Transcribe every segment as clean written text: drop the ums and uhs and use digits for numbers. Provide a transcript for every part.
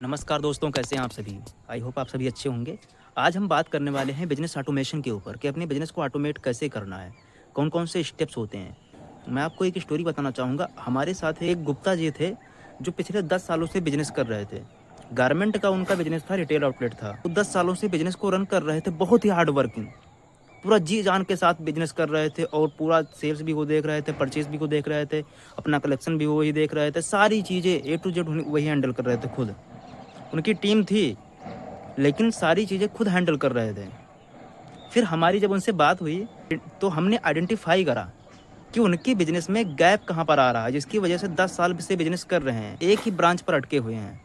नमस्कार दोस्तों, कैसे हैं आप सभी? आई होप आप सभी अच्छे होंगे। आज हम बात करने वाले हैं बिज़नेस ऑटोमेशन के ऊपर कि अपने बिज़नेस को ऑटोमेट कैसे करना है, कौन-कौन से स्टेप्स होते हैं। मैं आपको एक स्टोरी बताना चाहूँगा। हमारे साथ एक गुप्ता जी थे, जो पिछले 10 सालों से बिज़नेस कर रहे थे। गारमेंट का उनका बिज़नेस था, रिटेल आउटलेट था। वो 10 सालों से बिज़नेस को रन कर रहे थे, बहुत ही हार्ड वर्किंग। पूरा जी-जान के साथ बिज़नेस कर रहे थे और पूरा सेल्स भी वो देख रहे थे, परचेज़ भी वो देख रहे थे, अपना कलेक्शन भी वही देख रहे थे, सारी चीज़ें ए टू ज़ेड वही हैंडल कर रहे थे खुद। उनकी टीम थी, लेकिन सारी चीज़ें खुद हैंडल कर रहे थे। फिर हमारी जब उनसे बात हुई, तो हमने आइडेंटिफ़ाई करा कि उनके बिज़नेस में गैप कहाँ पर आ रहा है, जिसकी वजह से 10 साल से बिज़नेस कर रहे हैं, एक ही ब्रांच पर अटके हुए हैं,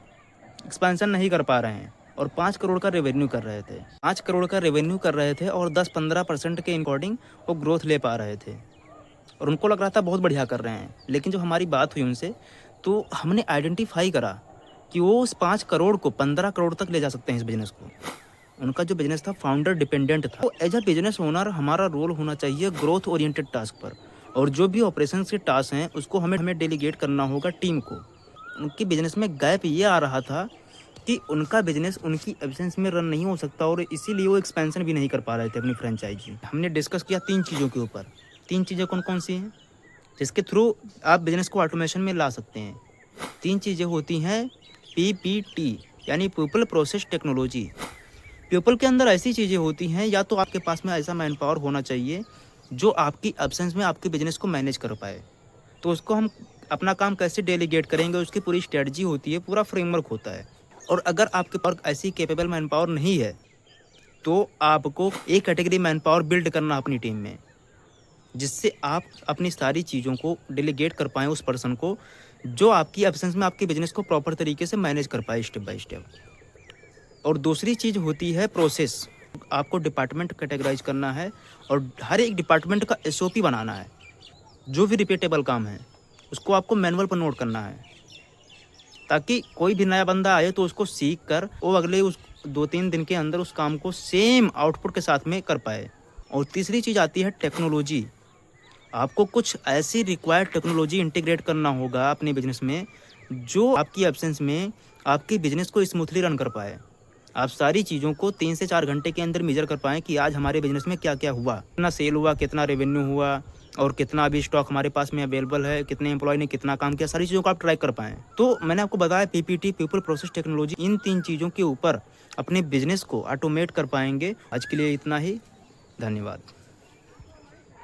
एक्सपेंशन नहीं कर पा रहे हैं और 5 करोड़ का रेवेन्यू कर रहे थे। 5 करोड़ का रेवेन्यू कर रहे थे और 10-15% के अकॉर्डिंग वो ग्रोथ ले पा रहे थे और उनको लग रहा था बहुत बढ़िया कर रहे हैं। लेकिन जब हमारी बात हुई उनसे, तो हमने आइडेंटिफ़ाई करा कि वो उस 5 करोड़ को 15 करोड़ तक ले जा सकते हैं इस बिज़नेस को। उनका जो बिज़नेस था फाउंडर डिपेंडेंट था। तो एज़ अ बिज़नेस ओनर हमारा रोल होना चाहिए ग्रोथ ओरिएंटेड टास्क पर, और जो भी ऑपरेशंस के टास्क हैं उसको हमें हमें डेलीगेट करना होगा टीम को। उनके बिज़नेस में गैप ये आ रहा था कि उनका बिज़नेस उनकी एब्सेंस में रन नहीं हो सकता और इसीलिए वो एक्सपेंशन भी नहीं कर पा रहे थे अपनी फ्रेंचाइज़ी। हमने डिस्कस किया 3 चीज़ों के ऊपर। 3 चीज़ें कौन-कौन सी हैं? जिसके थ्रू आप बिज़नेस को ऑटोमेशन में ला सकते हैं। 3 चीज़ें होती हैं पीपीटी, यानी पीपल प्रोसेस टेक्नोलॉजी। पीपल के अंदर ऐसी चीज़ें होती हैं, या तो आपके पास में ऐसा मैन पावर होना चाहिए जो आपकी एब्सेंस में आपके बिज़नेस को मैनेज कर पाए। तो उसको हम अपना काम कैसे डेलीगेट करेंगे, उसकी पूरी स्ट्रेटजी होती है, पूरा फ्रेमवर्क होता है। और अगर आपके पास ऐसी कैपेबल मैन पावर नहीं है, तो आपको एक कैटेगरी मैन पावर बिल्ड करना अपनी टीम में, जिससे आप अपनी सारी चीज़ों को डेलीगेट कर पाएँ उस पर्सन को, जो आपकी एब्सेंस में आपके बिज़नेस को प्रॉपर तरीके से मैनेज कर पाए स्टेप बाय स्टेप। और दूसरी चीज़ होती है प्रोसेस। आपको डिपार्टमेंट कैटेगराइज़ करना है और हर एक डिपार्टमेंट का एसओपी बनाना है। जो भी रिपीटेबल काम है, उसको आपको मैनुअल पर नोट करना है, ताकि कोई भी नया बंदा आए तो उसको सीख कर वो अगले उस 2-3 दिन के अंदर उस काम को सेम आउटपुट के साथ में कर पाए। और तीसरी चीज़ आती है टेक्नोलॉजी। आपको कुछ ऐसी रिक्वायर्ड टेक्नोलॉजी इंटीग्रेट करना होगा अपने बिज़नेस में, जो आपकी एब्सेंस में आपके बिज़नेस को स्मूथली रन कर पाए। आप सारी चीज़ों को 3 से 4 घंटे के अंदर मेज़र कर पाएँ कि आज हमारे बिज़नेस में क्या-क्या हुआ, कितना सेल हुआ, कितना रेवेन्यू हुआ और कितना अभी स्टॉक हमारे पास में अवेलेबल है, कितने एम्प्लॉयी ने कितना काम किया, सारी चीज़ों को आप ट्रैक कर पाएँ। तो मैंने आपको बताया पीपीटी, पीपल प्रोसेस टेक्नोलॉजी, इन 3 चीज़ों के ऊपर अपने बिज़नेस को ऑटोमेट कर पाएँगे। आज के लिए इतना ही। धन्यवाद।